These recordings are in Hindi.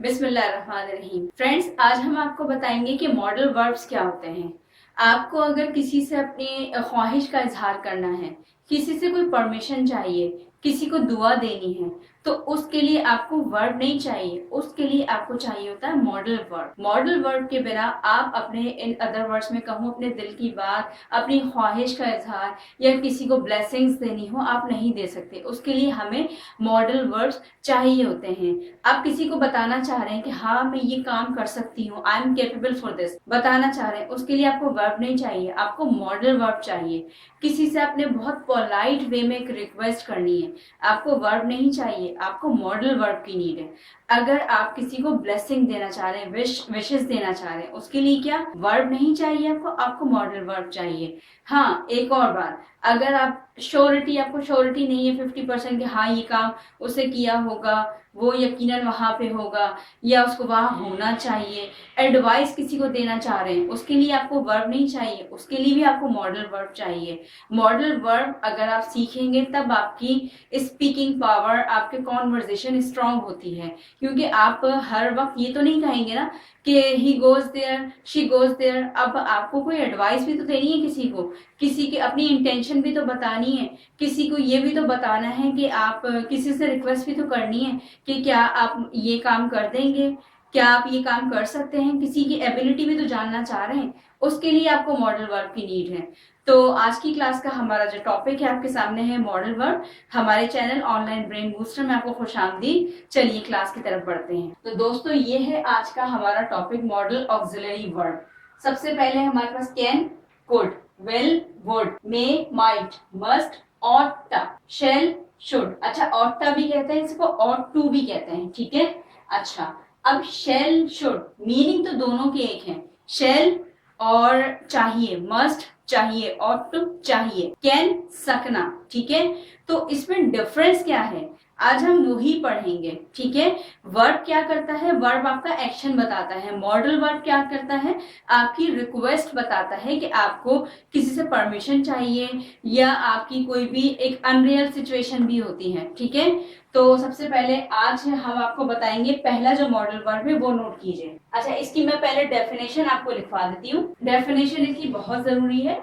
बिस्मिल्लाहिर्रहमानिर्रहीम। फ्रेंड्स, आज हम आपको बताएंगे कि मॉडल वर्ब्स क्या होते हैं। आपको अगर किसी से अपनी ख्वाहिश का इजहार करना है, किसी से कोई परमिशन चाहिए, किसी को दुआ देनी है, तो उसके लिए आपको वर्ब नहीं चाहिए, उसके लिए आपको चाहिए होता है मॉडल वर्ब। मॉडल वर्ब के बिना आप अपने, इन अदर वर्ड्स में कहूँ, अपने दिल की बात, अपनी ख्वाहिश का इजहार या किसी को ब्लेसिंग्स देनी हो, आप नहीं दे सकते। उसके लिए हमें मॉडल वर्ब्स चाहिए होते हैं। आप किसी को बताना चाह रहे हैं कि हाँ मैं ये काम कर सकती हूँ, I am capable for this, बताना चाह रहे हैं, उसके लिए आपको वर्ब नहीं चाहिए, आपको मॉडल वर्ब चाहिए। किसी से आपने बहुत पोलाइट वे में एक रिक्वेस्ट करनी है, आपको वर्ब नहीं चाहिए, आपको मॉडल वर्ब की नीड है। अगर आप किसी को ब्लेसिंग देना चाह रहे हैं, विशेस देना चाह रहे हैं, उसके लिए क्या वर्ब नहीं चाहिए, आपको मॉडल वर्ब चाहिए। हाँ, एक और बात, अगर आप आपको श्योरिटी नहीं है 50% कि हाँ ये काम उसे किया होगा, वो यकीनन वहां पे होगा या उसको वहां होना चाहिए, एडवाइस किसी को देना चाह रहे हैं, उसके लिए आपको वर्ब नहीं चाहिए, उसके लिए भी आपको मॉडल वर्ब चाहिए। मॉडल वर्ब अगर आप सीखेंगे तब आपकी स्पीकिंग पावर, आपके कॉन्वर्जेशन स्ट्रांग होती है। क्योंकि आप हर वक्त ये तो नहीं कहेंगे ना कि he goes there, she goes there. अब आपको कोई एडवाइस भी तो देनी है किसी को, किसी की अपनी इंटेंशन भी तो बतानी है, किसी को ये भी तो बताना है कि आप किसी से रिक्वेस्ट भी तो करनी है कि क्या आप ये काम कर देंगे, क्या आप ये काम कर सकते हैं, किसी की एबिलिटी भी तो जानना चाह रहे हैं, उसके लिए आपको मॉडल वर्ब की नीड है। तो आज की क्लास का हमारा जो टॉपिक है आपके सामने है मॉडल वर्ब। हमारे चैनल ऑनलाइन ब्रेन बूस्टर में आपको खुशामदीद। चलिए क्लास की तरफ बढ़ते हैं। तो दोस्तों, ये है आज का हमारा टॉपिक, मॉडल ऑक्सिलरी वर्ब। सबसे पहले हमारे पास can, could, will, would, may, might, must, ought, shall, should। अच्छा, ought भी कहते हैं इसको, ought to भी कहते हैं, ठीक है। अच्छा, अब shall, should मीनिंग तो दोनों के एक है। shall और चाहिए, must चाहिए, ought to चाहिए, can सकना, ठीक है। तो इसमें डिफरेंस क्या है आज हम वही पढ़ेंगे, ठीक है। वर्ब क्या करता है, वर्ब आपका एक्शन बताता है। मॉडल वर्ब क्या करता है, आपकी रिक्वेस्ट बताता है कि आपको किसी से परमिशन चाहिए या आपकी कोई भी एक अनरियल सिचुएशन भी होती है, ठीक है। तो सबसे पहले आज हम आपको बताएंगे, पहला जो मॉडल वर्ब है वो नोट कीजिए। अच्छा, इसकी मैं पहले डेफिनेशन आपको लिखवा देती हूँ। डेफिनेशन इसकी बहुत जरूरी है।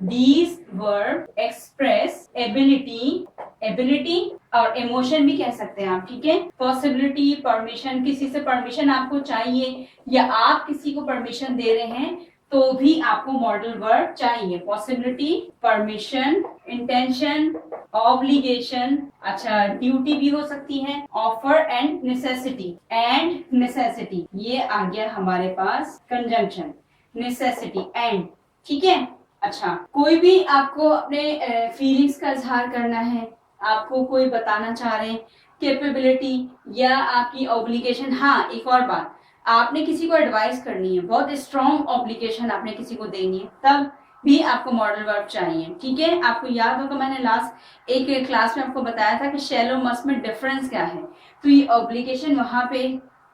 These verb express ability और इमोशन भी कह सकते हैं आप, ठीक है। पॉसिबिलिटी, परमिशन, किसी से परमिशन आपको चाहिए या आप किसी को परमिशन दे रहे हैं तो भी आपको मॉडल वर्ब चाहिए। पॉसिबिलिटी, परमिशन, इंटेंशन, ऑब्लिगेशन, अच्छा ड्यूटी भी हो सकती है, ऑफर एंड नेसेसिटी ये आ गया हमारे पास कंजंक्शन, नेसेसिटी एंड, ठीक है। अच्छा, कोई भी आपको अपने फीलिंग्स का इजहार करना है, आपको कोई बताना चाह रहे हैं, कैपेबिलिटी या आपकी ऑब्लिगेशन। हाँ, एक और बात, आपने किसी को एडवाइस करनी है, बहुत स्ट्रॉन्ग ऑब्लिगेशन आपने किसी को देनी है, तब भी आपको मॉडल वर्ब चाहिए, ठीक है। आपको याद होगा मैंने लास्ट एक क्लास में आपको बताया था कि शैल और मस्ट में डिफरेंस क्या है, तो ये ऑब्लिगेशन वहां पे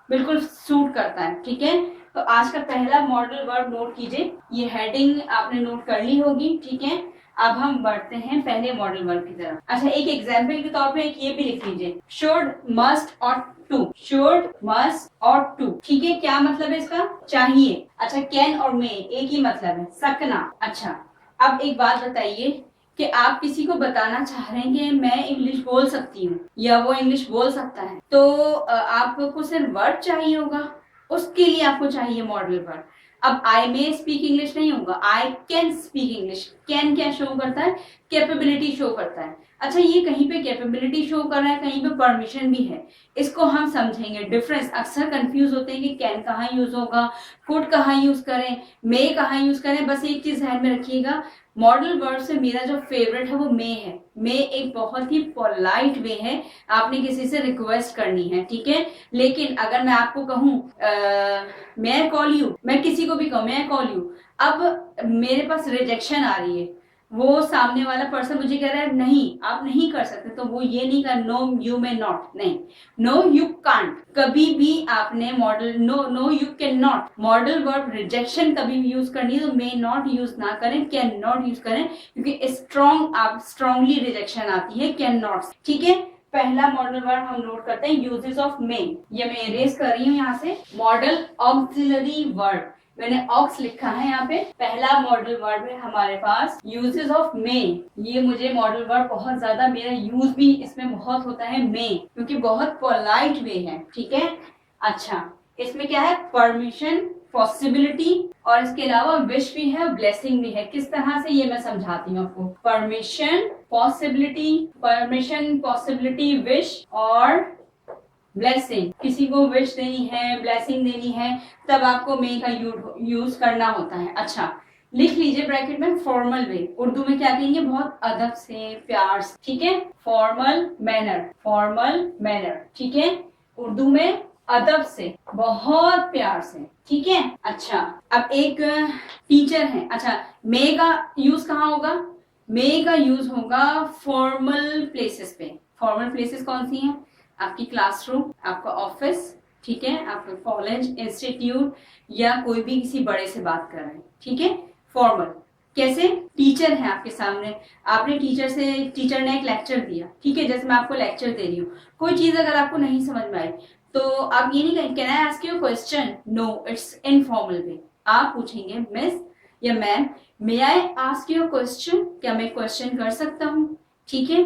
बिल्कुल सूट करता है, ठीक है। तो आज का पहला मॉडल वर्ब नोट कीजिए, ये हेडिंग आपने नोट कर ली होगी, ठीक है। अब हम बढ़ते हैं पहले मॉडल वर्ब की तरफ। अच्छा, एक एग्जाम्पल के तौर पे एक ये भी लिख लीजिए, should, must, ought to। Should, must, ought to, ठीक है। क्या मतलब है इसका, चाहिए। अच्छा, कैन और मे एक ही मतलब है, सकना। अच्छा, अब एक बात बताइए कि आप किसी को बताना चाह रहे हैं कि मैं इंग्लिश बोल सकती हूँ या वो इंग्लिश बोल सकता है, तो आपको सिर्फ वर्ब चाहिए होगा, उसके लिए आपको चाहिए मॉडल वर्ब। अब आई मे स्पीक इंग्लिश नहीं होगा, I can speak English. Can क्या शो करता है, कैपेबिलिटी शो करता है। अच्छा, ये कहीं पे कैपेबिलिटी शो कर रहा है, कहीं पे परमिशन भी है, इसको हम समझेंगे डिफरेंस। अक्सर कंफ्यूज होते हैं कि कैन कहाँ यूज होगा, कुड कहाँ यूज करें, मे कहाँ यूज करें। बस एक चीज ध्यान में रखिएगा, मॉडल वर्ब से मेरा जो फेवरेट है वो मे है। मे एक बहुत ही पोलाइट वे है, आपने किसी से रिक्वेस्ट करनी है, ठीक है। लेकिन अगर मैं आपको कहूं मे आई कॉल यू, मैं किसी को भी कहूं मे आई कॉल यू, अब मेरे पास रिजेक्शन आ रही है, वो सामने वाला पर्सन मुझे कह रहा है नहीं आप नहीं कर सकते, तो वो ये नहीं कहा नो यू मे नॉट, नहीं, नो यू कांट। कभी भी आपने model no you cannot, model verb rejection कभी भी यूज करनी है तो मे नॉट यूज ना करें, कैन नॉट यूज करें, क्योंकि स्ट्रॉन्ग आप स्ट्रांगली रिजेक्शन आती है कैन नॉट, ठीक है। पहला मॉडल वर्ब हम नोट करते हैं यूजेस ऑफ मे। ये मैं इरेज कर रही हूँ यहाँ से। मॉडल ऑक्सिलरी वर्ब, मैंने ऑक्स लिखा है यहाँ पे। पहला मॉडल वर्ब है हमारे पास यूजेस ऑफ मे। ये मुझे मॉडल वर्ब बहुत ज्यादा, मेरा यूज भी इसमें बहुत होता है मे, क्योंकि बहुत पोलाइट वे है, ठीक है। अच्छा, इसमें क्या है, परमिशन, पॉसिबिलिटी और इसके अलावा विश भी है, ब्लेसिंग भी है। किस तरह से, ये मैं समझाती हूँ आपको। परमिशन, पॉसिबिलिटी, विश और ब्लेसिंग। किसी को विश देनी है, ब्लेसिंग देनी है, तब आपको मे का यूज करना होता है। अच्छा, लिख लीजिए ब्रैकेट में, फॉर्मल वे। उर्दू में क्या कहेंगे, बहुत अदब से, प्यार से, ठीक है। फॉर्मल मैनर, ठीक है। उर्दू में अदब से, बहुत प्यार से, ठीक है। अच्छा, अब एक टीचर है। अच्छा, मे का यूज कहाँ होगा, मे का यूज होगा फॉर्मल प्लेसेस पे। फॉर्मल प्लेसेस कौन सी हैं, आपकी क्लासरूम, आपका ऑफिस, ठीक है, आपका कॉलेज, इंस्टीट्यूट, या कोई भी किसी बड़े से बात कर रहे हैं, ठीक है। फॉर्मल कैसे, टीचर है आपके सामने, आपने टीचर ने एक लेक्चर दिया, ठीक है। जैसे मैं आपको लेक्चर दे रही हूँ, कोई चीज अगर आपको नहीं समझ में आई तो आप ये नहीं कहेंगे can I ask you question, no, it's informal way. आप पूछेंगे मिस या ma'am, may I ask you question, क्या मैं क्वेश्चन कर सकता हूँ, ठीक है।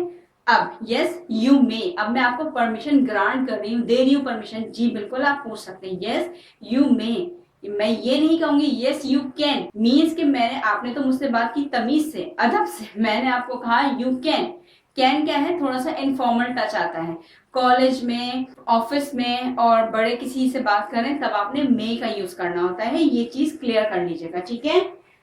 अब यस यू मे, अब मैं आपको परमिशन ग्रांट कर रही हूँ, दे रही हूँ परमिशन, जी बिल्कुल आप पूछ सकते हैं, यस यू मे। मैं ये नहीं कहूंगी यस यू कैन, मीन्स कि आपने तो मुझसे बात की तमीज से, अदब से, मैंने आपको कहा यू कैन। कैन क्या है, थोड़ा सा इनफॉर्मल टच आता है। कॉलेज में, ऑफिस में और बड़े किसी से बात करें तब आपने मे का यूज करना होता है, ये चीज क्लियर कर लीजिएगा, ठीक है।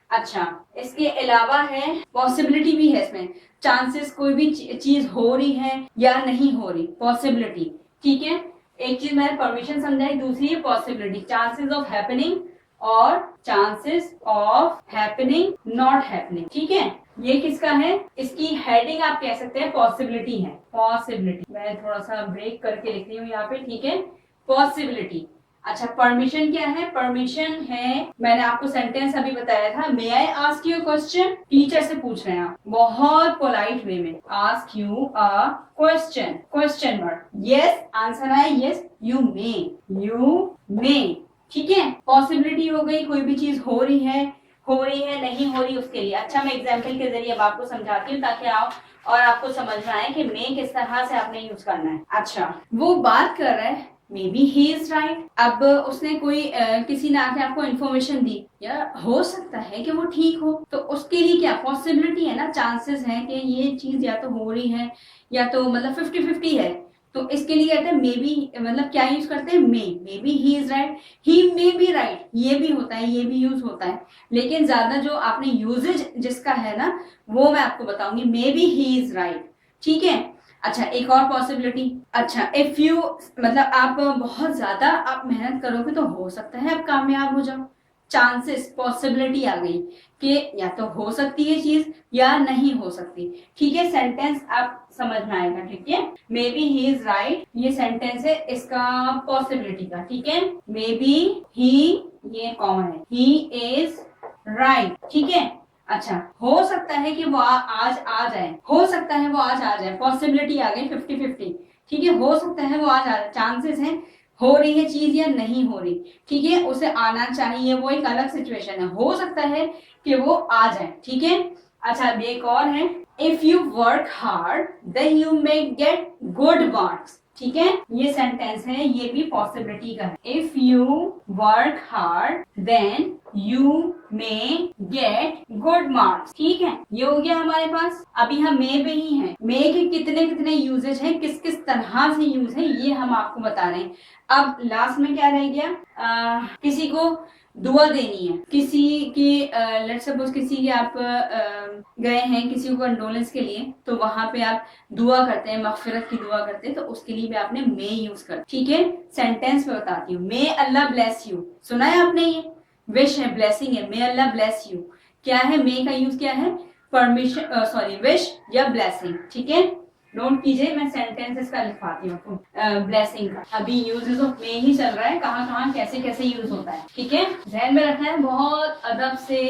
अच्छा, इसके अलावा है पॉसिबिलिटी भी है इसमें, चांसेस, कोई भी चीज हो रही है या नहीं हो रही, पॉसिबिलिटी, ठीक है। एक चीज मैंने परमिशन समझाई, दूसरी है पॉसिबिलिटी, चांसेस ऑफ हैपनिंग और chances of happening not happening, ठीक है। ये किसका है, इसकी हेडिंग आप कह सकते हैं पॉसिबिलिटी है, पॉसिबिलिटी। मैं थोड़ा सा ब्रेक करके लिख रही हूँ यहाँ पे, ठीक है, पॉसिबिलिटी। अच्छा, परमिशन क्या है, परमिशन है, मैंने आपको सेंटेंस अभी बताया था, may I ask you question, teacher से पूछ रहे हैं आप, बहुत पोलाइट वे में, ask you a question word, yes answer है यस, यू मे, ठीक है। पॉसिबिलिटी हो गई, कोई भी चीज हो रही है नहीं हो रही, उसके लिए। अच्छा, मैं एग्जाम्पल के जरिए अब आपको समझाती हूँ ताकि आप और आपको समझ में आए कि मे किस तरह से आपने यूज करना है। अच्छा, वो बात कर रहा है, may be he is right. अब उसने किसी ने आके आपको इन्फॉर्मेशन दी, या हो सकता है कि वो ठीक हो, तो उसके लिए क्या पॉसिबिलिटी है ना, चांसेस है कि ये चीज या तो हो रही है या तो मतलब 50-50 है, तो इसके लिए कहते हैं मे बी, मतलब क्या यूज करते हैं, may be he is right, he may be right, ये भी होता है, ये भी यूज होता है, लेकिन ज्यादा जो आपने यूजेज जिसका है ना, वो मैं आपको बताऊंगी, may be he is right, ठीक है। अच्छा, एक और पॉसिबिलिटी, अच्छा, इफ यू, मतलब आप बहुत ज्यादा आप मेहनत करोगे तो हो सकता है आप कामयाब हो जाओ, चांसेस, पॉसिबिलिटी आ गई कि या तो हो सकती है चीज या नहीं हो सकती, ठीक है। सेंटेंस आप समझ में आएगा, ठीक है। May be he is right, ये सेंटेंस है इसका पॉसिबिलिटी का, ठीक है। मे बी ही, ये कॉमन है, ही इज राइट, ठीक है। अच्छा, हो सकता है कि वो आज आ जाए, हो सकता है वो आज आ जाए, पॉसिबिलिटी आ गई 50-50, ठीक है। हो सकता है वो आज आ जाए, चांसेस है, हो रही है चीज या नहीं हो रही, ठीक है, उसे आना चाहिए, वो एक अलग सिचुएशन है, हो सकता है कि वो आ जाए, ठीक है। अच्छा, अब एक और है, if you work hard then you may get good marks, ठीक है। ये सेंटेंस है, ये भी पॉसिबिलिटी का है, if you work hard then you may get good marks, ठीक है। ये हो गया हमारे पास। अभी हम मे पे ही हैं, मे के कितने कितने यूजेज हैं, किस किस तरह से यूज है, ये हम आपको बता रहे हैं। अब लास्ट में क्या रह गया, किसी को दुआ देनी है, किसी की लेट्स सपोज किसी की आप गए हैं किसी को कंडोलेंस के लिए, तो वहां पे आप दुआ करते हैं, मगफिरत की दुआ करते हैं, तो उसके लिए भी आपने मे यूज कर, ठीक है। सेंटेंस में बताती हूँ, मे अल्लाह ब्लेस यू, सुना है आपने, ये विश है, ब्लेसिंग है, मे अल्लाह ब्लेस यू, क्या है, मे का यूज क्या है, परमिशन, सॉरी, विश या ब्लेसिंग, ठीक है। नोट कीजिए, मैं सेंटेंसेस का लिखवाती हूँ आपको। ब्लेसिंग का अभी यूजेस ऑफ मे ही चल रहा है, कहाँ कहाँ कैसे कैसे यूज होता है, ठीक है, ध्यान में रखना है, बहुत अदब से,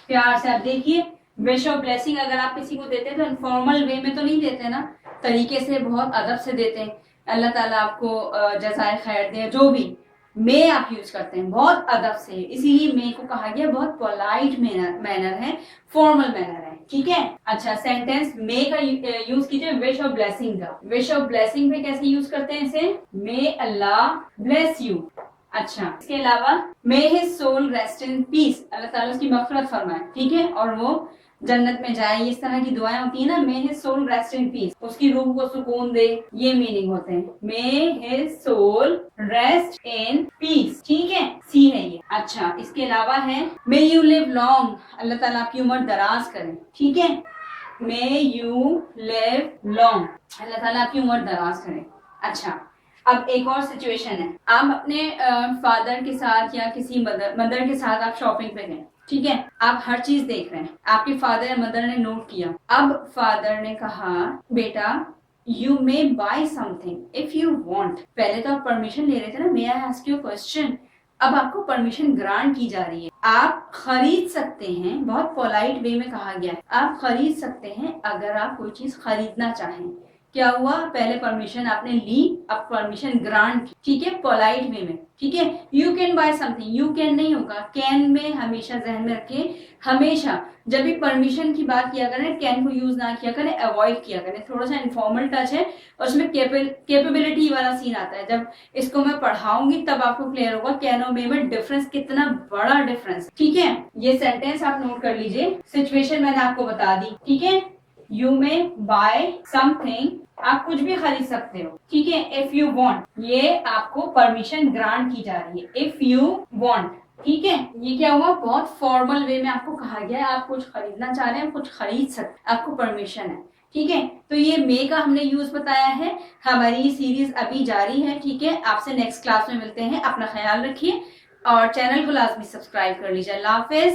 प्यार से। आप देखिए, विश और ब्लेसिंग अगर आप किसी को देते हैं तो इनफॉर्मल वे में तो नहीं देते ना, तरीके से, बहुत अदब से देते हैं। अल्लाह ताला आपको जज़ाए खैर दे। जो भी मे आप यूज करते हैं बहुत अदब से, इसीलिए मे को कहा गया बहुत पोलाइट मैनर है, फॉर्मल मैनर है, ठीक है। अच्छा, सेंटेंस मे का यूज कीजिए विश ऑफ ब्लेसिंग का। विश ऑफ ब्लेसिंग पे कैसे यूज करते हैं इसे? May Allah bless you. अच्छा, इसके अलावा may his soul rest in peace, Allah ताला उसकी मग़फ़िरत फरमाए, ठीक है, और वो जन्नत में जाए। इस तरह की दुआएं होती है ना, may his soul rest in peace, उसकी रूह को सुकून दे, ये मीनिंग होते हैं। May his soul rest in peace, ठीक है, सी है ये। अच्छा, इसके अलावा है may you live long, Allah ताला आपकी उम्र दराज करे, ठीक है। May you live long, Allah ताला आपकी उम्र दराज करे। अच्छा, अब एक और सिचुएशन है, आप अपने फादर के साथ या किसी मदर के साथ आप शॉपिंग पे गए, ठीक है, आप हर चीज देख रहे हैं, आपके फादर या मदर ने नोट किया। अब फादर ने कहा बेटा you may buy something if you want. पहले तो आप परमिशन ले रहे थे ना, may I ask you question, अब आपको परमिशन ग्रांट की जा रही है, आप खरीद सकते हैं, बहुत पोलाइट वे में कहा गया है, आप खरीद सकते हैं अगर आप कोई चीज खरीदना चाहें। क्या हुआ? पहले परमिशन आपने ली, अब परमिशन ग्रांट, ठीक है, पोलाइट वे में, ठीक है। You can buy something, you can नहीं होगा, कैन में हमेशा जहन में रखें, हमेशा जब भी परमिशन की बात किया करें कैन को यूज ना किया करें, अवॉइड किया करें। थोड़ा सा इनफॉर्मल टच है और उसमें कैपेबिलिटी वाला सीन आता है। जब इसको मैं पढ़ाऊंगी तब आपको क्लियर होगा कैन और मे में डिफरेंस, कितना बड़ा डिफरेंस, ठीक है। ये सेंटेंस आप नोट कर लीजिए, सिचुएशन मैंने आपको बता दी, ठीक है। यू मे बाय समथिंग, आप कुछ भी खरीद सकते हो, ठीक है। इफ यू वांट, ये आपको परमिशन ग्रांट की जा रही है, इफ यू वांट, ठीक है। ये क्या हुआ? बहुत फॉर्मल वे में आपको कहा गया है, आप कुछ खरीदना चाह रहे हैं, कुछ खरीद सकते, आपको परमिशन है, ठीक है। तो ये मे का हमने यूज बताया है। हमारी सीरीज अभी जारी है, ठीक है। आपसे नेक्स्ट क्लास में मिलते हैं, अपना ख्याल रखिए और चैनल को लाजमी सब्सक्राइब कर लीजिए। अल्लाह हाफिज।